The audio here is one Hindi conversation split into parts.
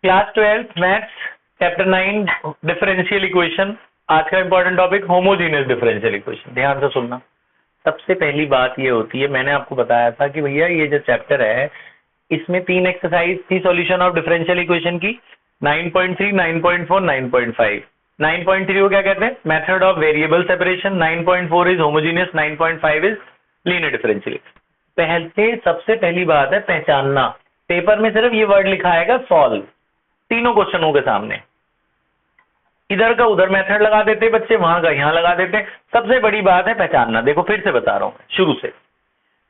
Class 12 maths chapter 9 differential equation. आज का important topic homogeneous differential equation. ध्यान से सुनना। सबसे पहली बात ये होती है, मैंने आपको बताया था कि भैया ये जो चैप्टर है इसमें 3 एक्सरसाइज थी सॉल्यूशन ऑफ डिफरेंशियल इक्वेशन की, 9.3, 9.4, 9.5। 9.3 को क्या कहते हैं? Method of variable separation. 9.4 is homogeneous, 9.5 is linear differential. पहले सबसे पहली बात है पहचानना। पेपर में सिर्फ ये वर्ड लिखा आएगा सॉल्व, तीनों क्वेश्चनों के सामने। इधर का उधर मेथड लगा देते बच्चे, वहां का यहां लगा देते। सबसे बड़ी बात है पहचानना। देखो फिर से बता रहा हूं शुरू से।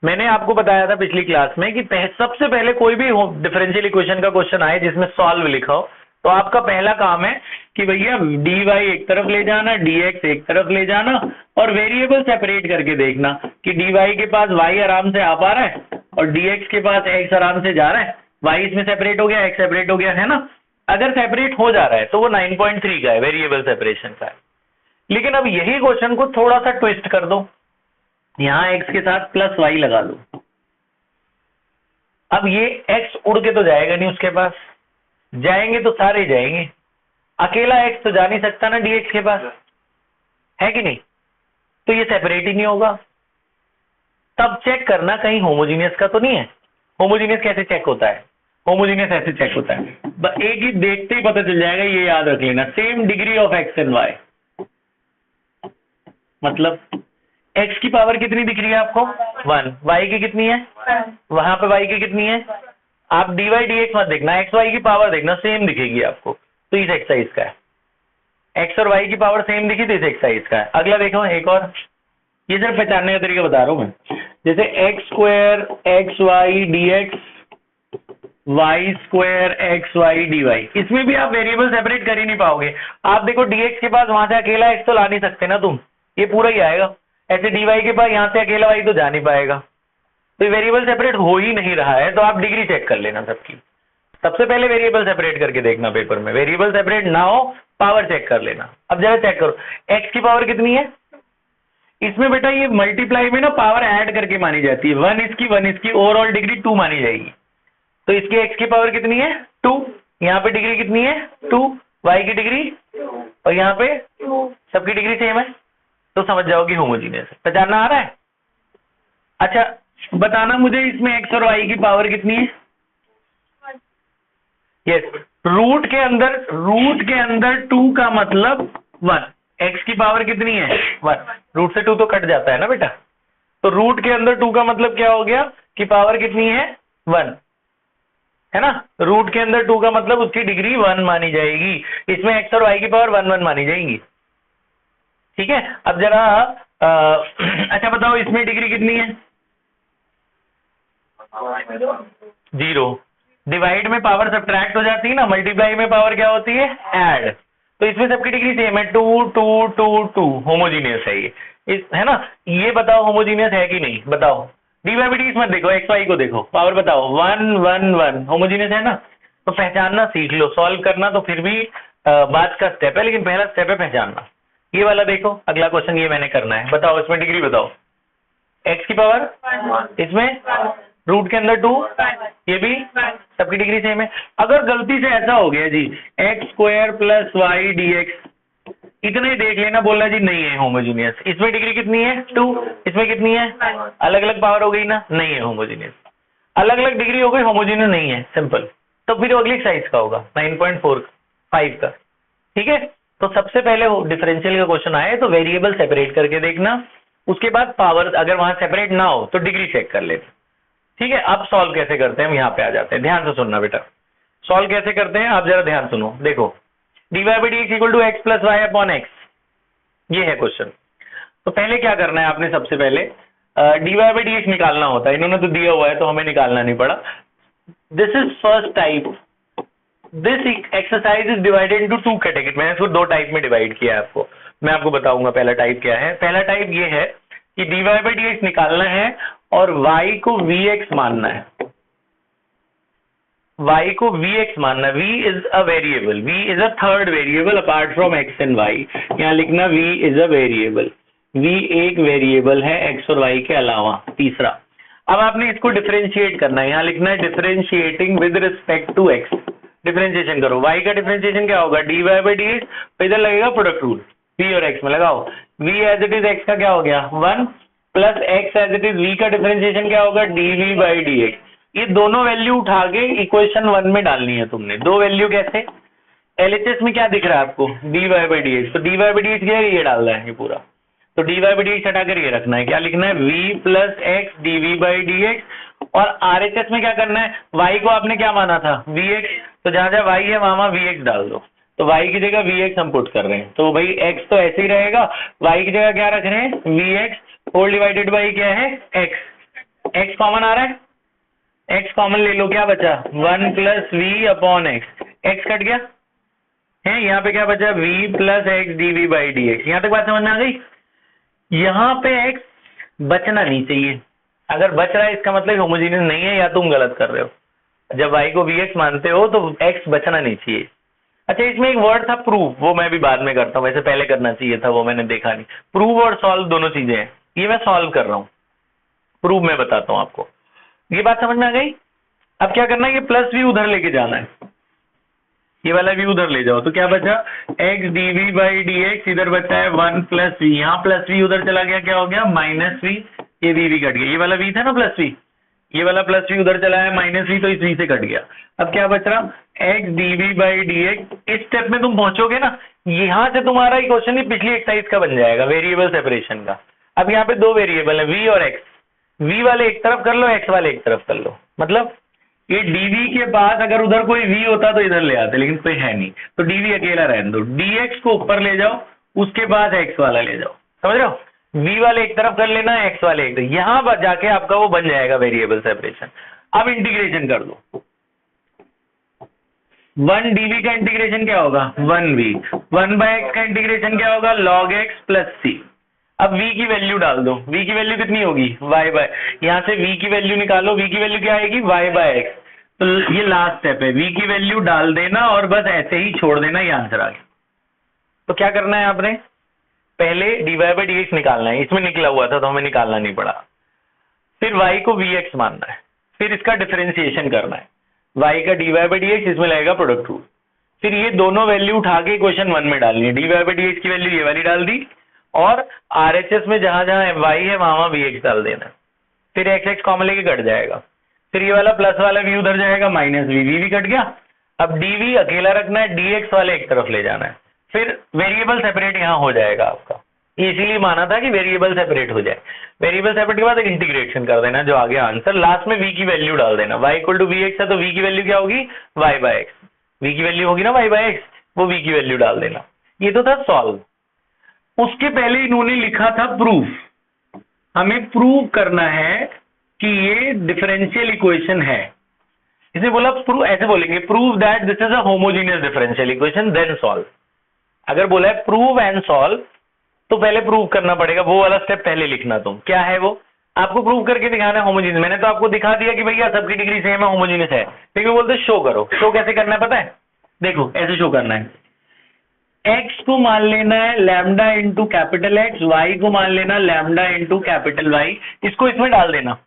मैंने आपको बताया था पिछली क्लास में कि सबसे पहले कोई भी डिफरेंशियल इक्वेशन का क्वेश्चन आए जिसमें सॉल्व लिखा हो, तो आपका पहला काम है कि भैया डी वाई एक तरफ ले जाना, डी एक्स एक तरफ ले जाना और वेरिएबल सेपरेट करके देखना कि डी वाई के पास वाई आराम से आ पा रहा है और डी एक्स के पास एक्स आराम से जा रहा है। वाई इसमें सेपरेट हो गया, एक्स सेपरेट हो गया, है ना। अगर सेपरेट हो जा रहा है तो वो 9.3 का है, वेरिएबल सेपरेशन का है। लेकिन अब यही क्वेश्चन को थोड़ा सा ट्विस्ट कर दो, यहां एक्स के साथ प्लस वाई लगा दो। अब ये एक्स उड़ के तो जाएगा नहीं, उसके पास जाएंगे तो सारे जाएंगे, अकेला एक्स तो जा नहीं सकता ना डीएक्स के पास, है कि नहीं। तो ये सेपरेट ही नहीं होगा। तब चेक करना कहीं होमोजीनियस का तो नहीं है। होमोजीनियस कैसे चेक होता है? होमोजीनियस ऐसे चेक होता है, एक ही देखते ही पता चल जाएगा, ये याद रख लेना। Same degree of X and Y, मतलब x की पावर कितनी दिख रही है आपको? 1। y की कितनी है? वहां पे y की कितनी है? आप dy dx मत देखना, x y की पावर देखना, सेम दिखेगी आपको। तो इस एक्सरसाइज का है, x और y की पावर सेम दिखी तो इस एक्सरसाइज का है। अगला देखो एक और, ये सिर्फ पहचानने का तरीका बता रहा हूं मैं। जैसे X square X Y D X, Y square X Y D Y, इसमें भी आप वेरिएबल सेपरेट कर ही नहीं पाओगे। आप देखो dx के पास वहां से अकेला x तो ला नहीं सकते ना तुम, ये पूरा ही आएगा। ऐसे dy के पास यहां से अकेला y तो जा नहीं पाएगा, तो वेरिएबल सेपरेट हो ही नहीं रहा है। तो आप डिग्री चेक कर लेना सबकी। सबसे पहले वेरिएबल सेपरेट करके देखना पेपर में, वेरिएबल सेपरेट ना हो पावर चेक कर लेना। अब जरा चेक करो, x की पावर कितनी है? इसमें बेटा ये मल्टीप्लाई में ना पावर ऐड करके मानी जाती है। 1 इसकी ओवरऑल डिग्री 2 मानी जाएगी। तो इसकी x की पावर कितनी है? 2। यहाँ पे डिग्री कितनी है? 2। y की डिग्री और यहाँ पे सबकी डिग्री सेम है, तो समझ जाओगी होमोजीनियस। पहचानना आ रहा है? अच्छा बताना मुझे, इसमें x और y की पावर कितनी है? यस, रूट के अंदर 2 का मतलब 1। x की पावर कितनी है? 1। रूट से 2 तो कट जाता है ना बेटा, तो रूट के अंदर 2 का मतलब क्या हो गया कि पावर कितनी है? 1, है ना। रूट के अंदर 2 का मतलब उसकी डिग्री 1 मानी जाएगी। इसमें x और y की पावर 1 1 मानी जाएंगी, ठीक है। अब जरा अच्छा बताओ इसमें डिग्री कितनी है? 0। डिवाइड में पावर सब्ट्रैक्ट हो जाती है ना, मल्टीप्लाई में पावर क्या होती है? ऐड। तो इसमें सबकी डिग्री सेम है, 2 2 2 2। होमोजीनियस है ये, है ना। ये बताओ होमोजीनियस है कि नहीं, बताओ। डी मत देखो, एक्स वाई को देखो, पावर बताओ। 1 1 1 होमोजीनियस है ना। तो पहचानना सीख लो, सॉल्व करना तो फिर भी बात का स्टेप है, लेकिन पहला स्टेप है पहचानना। ये वाला देखो, अगला क्वेश्चन ये मैंने करना है। बताओ इसमें डिग्री बताओ। x की पावर, इसमें रूट के अंदर 2, ये भी सबकी डिग्री सेम है। अगर गलती से ऐसा हो गया जी x square plus y D x, इतना ही देख लेना, बोलना जी नहीं है होमोजीनियस। इसमें डिग्री कितनी है? 2। इसमें कितनी है? अलग अलग पावर हो गई ना, नहीं है होमोजीनियस। अलग अलग डिग्री हो गई, होमोजीनियस नहीं है, सिंपल। तो फिर अगली साइज का होगा 9.45 का, ठीक है। तो सबसे पहले डिफरेंशियल का क्वेश्चन आए तो वेरिएबल सेपरेट करके देखना, उसके बाद पावर अगर वहां सेपरेट ना हो तो डिग्री चेक कर लेना, ठीक है। अब सॉल्व कैसे करते हैं हम यहाँ पे आ जाते हैं। ध्यान से सुनना बेटा, सॉल्व कैसे करते हैं आप जरा ध्यान सुनो। देखो dy by dx equal to X plus Y upon X, ये है क्वेश्चन। तो पहले क्या करना है आपने, सबसे पहले dy by dx निकालना होता है। इन्होंने तो दिया हुआ है तो हमें निकालना नहीं पड़ा। This is first type. This exercise is divided into 2 category. मैंने इसको 2 टाइप में डिवाइड किया है आपको, मैं आपको बताऊंगा पहला टाइप क्या है। पहला टाइप ये है कि dy by dx निकालना है और y को vx मानना है। y को vx मानना है। v is a variable, v is a third variable apart from x and y। यहाँ लिखना v is a variable, v एक वेरिएबल है x और y के अलावा, तीसरा। अब आपने इसको डिफरेंशिएट करना है, यहाँ लिखना है differentiating with respect to x। Differentiation करो, y का डिफरेंशिएशन क्या होगा, dy बाई डी एक्स, तो इधर लगेगा प्रोडक्ट रूल, v और x में लगाओ, v as it is x का क्या हो गया 1 plus x as it is v का डिफरेंशिएशन क्या होगा dv बाई डी एक्स। ये दोनों वैल्यू उठा के इक्वेशन 1 में डालनी है तुमने। दो वैल्यू कैसे, LHS में क्या दिख रहा है आपको dy बाई डी एक्स, तो dy बाई डी एक्स क्या है, ये डालना है ये पूरा, तो dy बाई डी एक्स हटाकर ये रखना है, क्या लिखना है v plus x dv by d x. और RHS में क्या करना है, y को आपने क्या माना था vx, तो जहां जहां y है वहां vx डाल दो, तो y की जगह vx हम पुट कर रहे हैं, तो भाई x तो ऐसे ही रहेगा, y की जगह क्या रख रहे हैं vx होल डिवाइडेड बाई क्या है x कॉमन आ रहा है, x कॉमन ले लो, क्या बचा 1 plus v upon x cut गया है, यहाँ पे क्या बचा v plus x dv by d x. यहाँ तक बात समझ में आ गई, यहाँ पे x बचना नहीं चाहिए, अगर बच रहा है इसका मतलब होमोजीनियस नहीं है या तुम गलत कर रहे हो, जब y को vx मानते हो तो x बचना नहीं चाहिए। अच्छा इसमें एक वर्ड था प्रूव, वो मैं भी बाद में करता हूँ, वैसे पहले करना चाहिए था, वो मैंने देखा नहीं। प्रूव और सॉल्व दोनों चीजें हैं, ये मैं सॉल्व कर रहा हूँ, प्रूव मैं बताता हूँ आपको। ये बात समझ में आ गई। अब क्या करना है, ये प्लस v उधर लेके जाना है, ये वाला v उधर ले जाओ, तो क्या बचा x dv by d x, इधर बचा है 1 प्लस v, यहाँ प्लस v उधर चला गया, क्या हो गया माइनस v, ये v कट गया, ये वाला v था ना प्लस v, ये वाला प्लस v उधर चला है माइनस v, तो इस v से कट गया। अब क्या बच रहा x dv by d x. इस स्टेप में तुम पहुंचोगे ना, यहाँ से तुम्हारा क्वेश्चन ही पिछली एक्सरसाइज का बन जाएगा, वेरिएबल सेपरेशन का। अब यहाँ पे दो वेरिएबल है v और x, v वाले एक तरफ कर लो, x वाले एक तरफ कर लो, मतलब ये dv के पास अगर उधर कोई v होता तो इधर ले आते, लेकिन कोई है नहीं, तो dv अकेला रहने दो, dx को ऊपर ले जाओ, उसके बाद x वाला ले जाओ, समझ रहे हो, v वाले एक तरफ कर लेना, x वाले एक तरफ, यहां पर जाके आपका वो बन जाएगा वेरिएबल सेपरेशन। अब इंटीग्रेशन कर दो, 1 dv का इंटीग्रेशन क्या होगा 1v, 1 बाय एक्स का इंटीग्रेशन क्या होगा log x प्लस c। अब v की वैल्यू डाल दो, v की वैल्यू कितनी होगी y बाय, यहां से v की वैल्यू निकालो, v की वैल्यू क्या आएगी y बाय एक्स। तो ये लास्ट स्टेप है, v की वैल्यू डाल देना और बस ऐसे ही छोड़ देना, ये आंसर आ गया। तो क्या करना है आपने, पहले dy बाई डी एक्स निकालना है, इसमें निकला हुआ था तो हमें निकालना नहीं पड़ा, फिर y को vx मानना है, फिर इसका डिफरेंशिएशन करना है, y का dy बाई डी एक्स, इसमें लगेगा प्रोडक्ट रूल, फिर ये दोनों वैल्यू उठा के क्वेश्चन 1 में डालनी है, dy बाई डी एक्स की वैल्यू ये वाली डाल दी, और RHS में जहां जहां y है वहां vx डाल देना, फिर x कॉमन लेके कट जाएगा, फिर ये वाला प्लस वाला v उधर जाएगा, माइनस v भी कट गया। अब dv अकेला रखना है, dx वाले एक तरफ ले जाना है, फिर वेरिएबल सेपरेट यहाँ हो जाएगा आपका, इसीलिए माना था कि वेरिएबल सेपरेट हो जाए। वेरिएबल सेपरेट के बाद एक इंटीग्रेशन कर देना, जो आ गया आंसर, लास्ट में v की वैल्यू डाल देना, y इक्वल टू vx है तो v की वैल्यू क्या होगी y बाय एक्स, v की वैल्यू होगी ना y बाय एक्स, वो v की वैल्यू डाल देना। ये तो था सॉल्व। उसके पहले इन्होंने लिखा था प्रूफ, हमें प्रूव करना है कि ये डिफरेंशियल इक्वेशन है, इसने बोला प्रूव, ऐसे बोलेंगे prove that this is a homogeneous differential equation then solve. अगर बोला है प्रूव एंड सॉल्व तो पहले प्रूव करना पड़ेगा, वो वाला स्टेप पहले लिखना। तुम क्या है वो, आपको प्रूव करके दिखाना है होमोजेनियस। मैंने तो आपको दिखा दिया कि भैया सबकी डिग्री सेम है, होमोजेनियस है, लेकिन बोलते शो करो। शो कैसे करना है पता है, देखो ऐसे शो करना है, x को मान लेना है lambda into capital X, y को मान लेना लैम्डा इंटू कैपिटल Y, इसको इसमें डाल देना,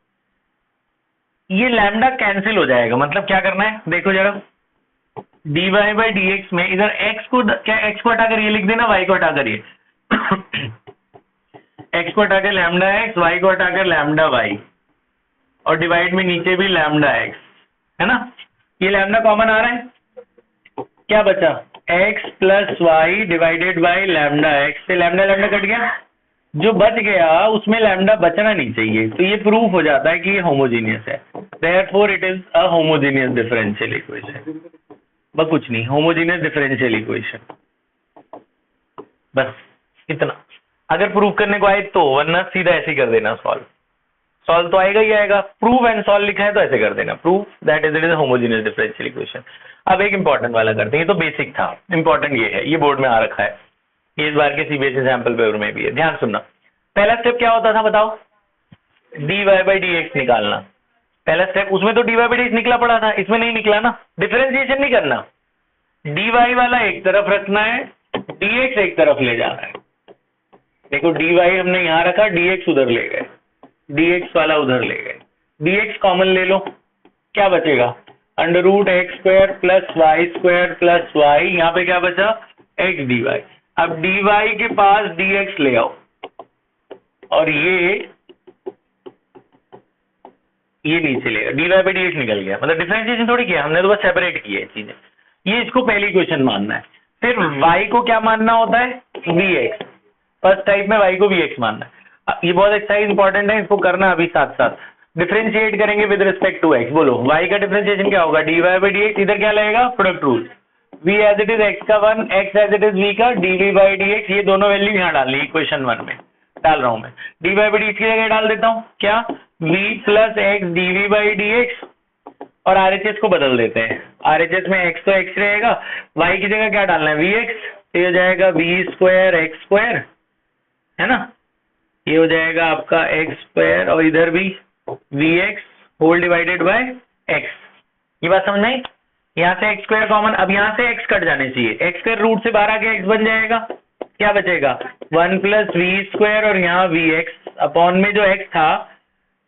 ये लैम्डा कैंसिल हो जाएगा। मतलब क्या करना है देखो जरा, dy बाई डी एक्स में इधर x को क्या, x को हटाकर ये लिख देना, y को हटाकर ये x को हटाकर लैम्डा x, y को हटाकर लैम्डा y, और डिवाइड में नीचे भी लैम्डा x है ना, ये लैम्डा कॉमन आ रहा है, क्या बचा x plus y divided by lambda x, से लैम्डा लैम्डा कट गया, जो बच गया उसमें लैम्डा बचना नहीं चाहिए, तो ये प्रूफ हो जाता है कि ये होमोजेनियस है। Therefore it is a homogeneous differential equation, बस कुछ नहीं, होमोजेनियस डिफरेंशियल इक्वेशन, बस इतना। अगर प्रूव करने को आए तो, वरना सीधा ऐसे ही कर देना सॉल्व, सॉल्व तो आएगा ही आएगा। प्रूव एंड सॉल्व लिखा है तो ऐसे कर देना, prove that is it is homogeneous differential equation. अब एक इंपॉर्टेंट वाला करते हैं, ये तो बेसिक था, इंपॉर्टेंट ये है, ये बोर्ड में आ रखा है, ये इस बार के सीबीएसई सैंपल पेपर में भी है, ध्यान सुनना। पहला स्टेप क्या होता था बताओ, dy बाई डी एक्स निकालना, पहला स्टेप, उसमें तो dy बाई डी एक्स निकला पड़ा था, इसमें नहीं निकला ना, डिफरेंशिएशन नहीं करना, dy वाला एक तरफ रखना है, dx एक तरफ ले जाना है। देखो dy हमने यहां रखा, dx उधर ले गए, dx वाला उधर ले गए, dx कॉमन ले लो, क्या बचेगा under root x square plus y square plus y, यहाँ पे क्या बचा एक्स डी वाई। अब डी वाई के पास डी एक्स ले आओ और ये नीचे लेगा, d y by d x निकल गया, मतलब डिफरेंशिएशन थोड़ी किया हमने, तो बस सेपरेट किया है चीजें। ये इसको पहली इक्वेशन मानना है। फिर y को क्या मानना होता है vx, फर्स्ट टाइप में y को vx मानना है। ये बहुत एक्सरसाइज इंपॉर्टेंट है, इसको करना अभी साथ साथ। डिफरेंशिएट करेंगे विद रिस्पेक्ट टू x, बोलो y का डिफरेंशिएशन क्या होगा dy बाई dx, इधर क्या लगेगा product rule, v as it is x का 1, x as it is v का dv बाई dx, ये दोनों वैल्यू यहाँ डालनी इक्वेशन 1 में डाल रहा हूं मैं। dy बाई dx की जगह डाल देता हूँ क्या v plus x dv by dx, और RHS को बदल देते हैं, RHS में x तो x रहेगा, y की जगह क्या डालना है vx, ये हो जाएगा v स्क्वायर एक्स स्क्वायर, है ना, ये हो जाएगा आपका x स्क्वायर और इधर भी vx whole divided by x। ये बात समझ में आई? यहाँ से x स्क्वायर कॉमन, अब यहाँ से x कट जाने चाहिए, x स्क्वायर रूट से बाहर आके x बन जाएगा, क्या बचेगा 1 प्लस वी स्क्वायर और यहाँ vx अपॉन में जो x था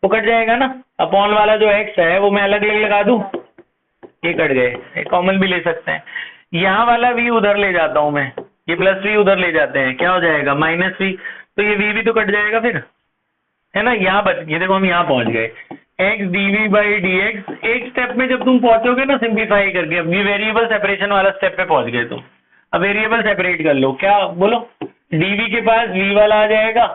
वो कट जाएगा ना, अपॉन वाला जो x है वो मैं अलग अलग लगा दूं, ये कट गए, कॉमन भी ले सकते हैं। यहाँ वाला v उधर ले जाता हूं मैं, ये प्लस v उधर ले जाते हैं, क्या हो जाएगा माइनस v, तो ये v भी तो कट जाएगा फिर, है ना। यहाँ बच, ये देखो हम यहाँ पहुंच गए, x dv बाई dx। एक स्टेप में जब तुम पहुंचोगे ना सिंप्लीफाई करके, अब ये वेरिएबल सेपरेशन वाला स्टेप पे पहुंच गए तुम, अब वेरिएबल सेपरेट कर लो, क्या बोलो dv के पास v वाला आ जाएगा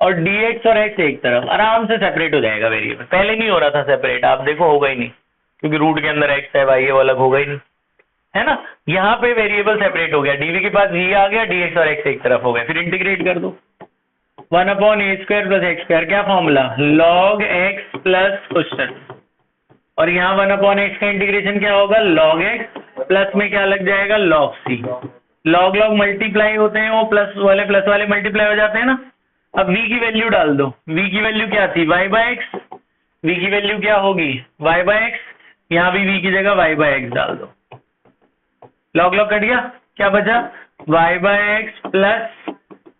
और dx और x एक तरफ, आराम से सेपरेट हो जाएगा वेरिएबल। पहले नहीं हो रहा था सेपरेट, आप देखो होगा ही नहीं, क्योंकि रूट के अंदर x है, y है, वो अलग होगा ही नहीं, है ना। यहाँ पे वेरिएबल सेपरेट हो गया, dv के पास v आ गया, dx और x एक तरफ हो गए, फिर इंटीग्रेट कर दो 1 अपॉन ए स्क्वायर प्लस एक्स स्क्वायर, क्या formula log x plus question, और यहाँ 1 अपॉन एक्स का इंटीग्रेशन क्या होगा log x, प्लस में क्या लग जाएगा log c, log log multiply होते हैं, वो प्लस वाले मल्टीप्लाई हो जाते हैं ना। अब v की वैल्यू डाल दो, v की वैल्यू क्या थी y बाय एक्स, v की वैल्यू क्या होगी y बाय एक्स, यहाँ भी v की जगह y बाय एक्स डाल दो, log log कट गया, क्या बचा y by x plus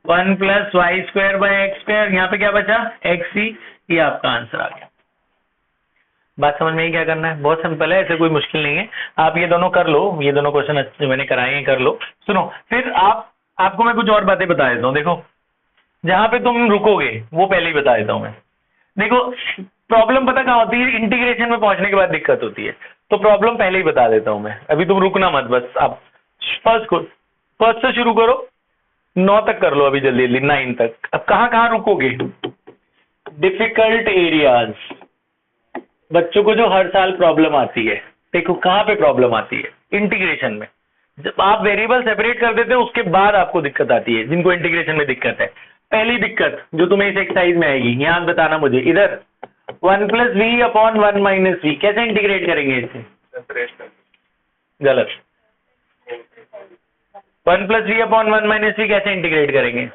1 plus y square by x square, यहाँ पे क्या बचा xc, ये आपका आंसर आ गया। बात समझ में ही, क्या करना है बहुत सिंपल है, ऐसे कोई मुश्किल नहीं है, आप ये दोनों कर लो, ये दोनों क्वेश्चन मैंने कराए हैं कर लो। सुनो फिर आपको मैं कुछ और बातें बता देता हूँ, देखो जहां पे तुम रुकोगे वो पहले ही बता देता हूं मैं। देखो प्रॉब्लम पता कहाँ होती है, इंटीग्रेशन में पहुंचने के बाद दिक्कत होती है, तो प्रॉब्लम पहले ही बता देता हूं मैं, अभी तुम रुकना मत, बस आप फर्स्ट से शुरू करो, 9 तक कर लो, अभी जल्दी जल्दी 9 तक। अब कहाँ रुकोगे, डिफिकल्ट एरियाज, बच्चों को जो हर साल प्रॉब्लम आती है, देखो कहाँ पे प्रॉब्लम आती है इंटीग्रेशन में, जब आप वेरिएबल सेपरेट कर देते हो उसके बाद आपको दिक्कत आती है, जिनको इंटीग्रेशन में दिक्कत है। पहली दिक्कत जो तुम्हें इस एक्सरसाइज में आएगी, यहाँ बताना मुझे, इधर 1 plus v upon 1 minus v, कैसे इंटीग्रेट करेंगे इसे, गलत, 1 plus v upon 1 minus v कैसे इंटीग्रेट करेंगे,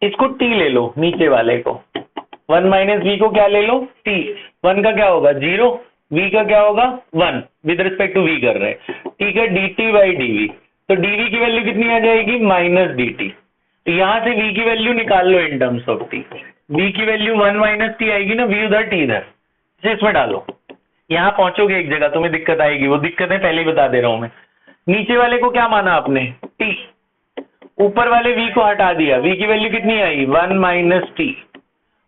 इसको टी ले लो, नीचे वाले को 1 माइनस वी को क्या ले लो टी, 1 का क्या होगा 0, v का क्या होगा 1, विद रिस्पेक्ट टू v कर रहे हैं, ठीक है, dt बाई dv, तो dv की वैल्यू कितनी आ जाएगी माइनस dt, तो यहां से v की वैल्यू निकाल लो in terms of t, v की वैल्यू 1 माइनस t आएगी ना, v उधर t इधर, इसमें डालो, यहाँ पहुंचोगे एक जगह तुम्हें दिक्कत आएगी, वो दिक्कतें पहले ही बता दे रहा हूं मैं। नीचे वाले को क्या माना आपने t, ऊपर वाले v को हटा दिया, v की वैल्यू कितनी आई 1 माइनस t,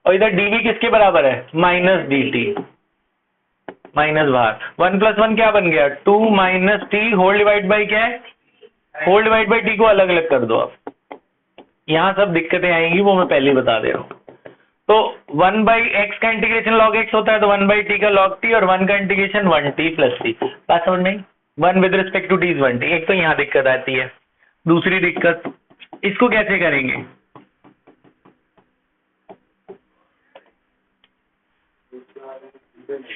और इधर dv किसके बराबर है माइनस dt, माइनस बाहर 1 प्लस 1 क्या बन गया 2 minus t whole divide by क्या है, होल डिवाइड बाई टी को अलग अलग कर दो आप, यहाँ सब दिक्कतें आएंगी वो मैं पहले ही बता दे रहा हूँ। तो 1 बाई एक्स का इंटीग्रेशन लॉग एक्स होता है, तो 1 बाई टी का लॉग टी, और 1 का इंटीग्रेशन 1 टी प्लस टी, बात समझ में, 1 with respect to t is 1 t. एक तो यहाँ दिक्कत आती है, दूसरी दिक्कत इसको कैसे करेंगे,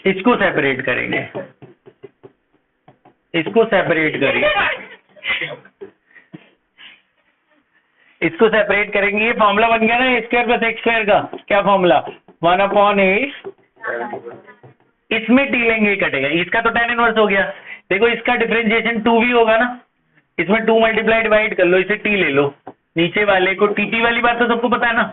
इसको सेपरेट करेंगे, इसको सेपरेट करेंगे, इसको सेपरेट करेंगे, ये फॉर्मूला बन गया ना ए स्क्वायर प्लस एक्स स्क्वायर का, क्या फॉर्मूला 1 अपॉन ए, इसमें टी लेंगे कटेगा, इसका तो tan इनवर्स हो गया, देखो इसका डिफरेंशिएशन 2v होगा ना, इसमें 2 मल्टीप्लाई डिवाइड कर लो, इसे t ले लो, नीचे वाले को टी वाली बात तो सबको पता है ना,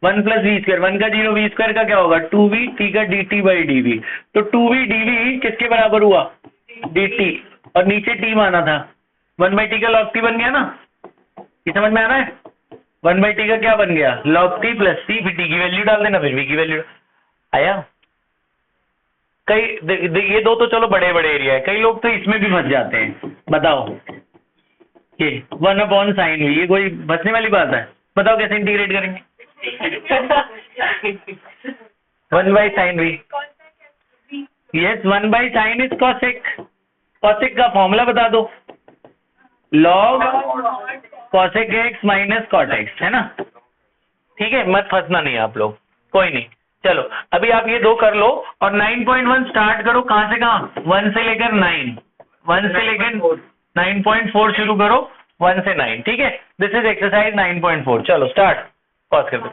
1 प्लस वी स्क्वायर, 1 का 0 वी स्क्वायर का क्या होगा 2v, t का dt बाई dv। तो 2v dv किसके बराबर हुआ dt, और नीचे t माना था 1 बाई टी का log t बन गया ना, ये समझ में आ रहा है। 1 बाई टी का क्या बन गया log t प्लस t, फिर t की वैल्यू डाल देना, फिर v की वैल्यू आया। ये दो तो चलो बड़े बड़े एरिया है, कई लोग तो इसमें भी फंस जाते हैं। बताओ ये 1/sin v, ये कोई फंसने वाली बात है? बताओ कैसे इंटीग्रेट करेंगे 1/sin v। Yes 1/sin is cosec, cosec का फॉर्मूला बता दो, log cosec x minus cot x, है ना। ठीक है, मत फंसना नहीं आप लोग, कोई नहीं। चलो अभी आप ये दो कर लो और 9.1 स्टार्ट करो, कहां से कहां 1 से लेकर 9, 1 से लेकर 9.4 शुरू करो, 1 से 9। ठीक है, दिस इज एक्सरसाइज 9.4। चलो स्टार्ट, पॉज कर दो।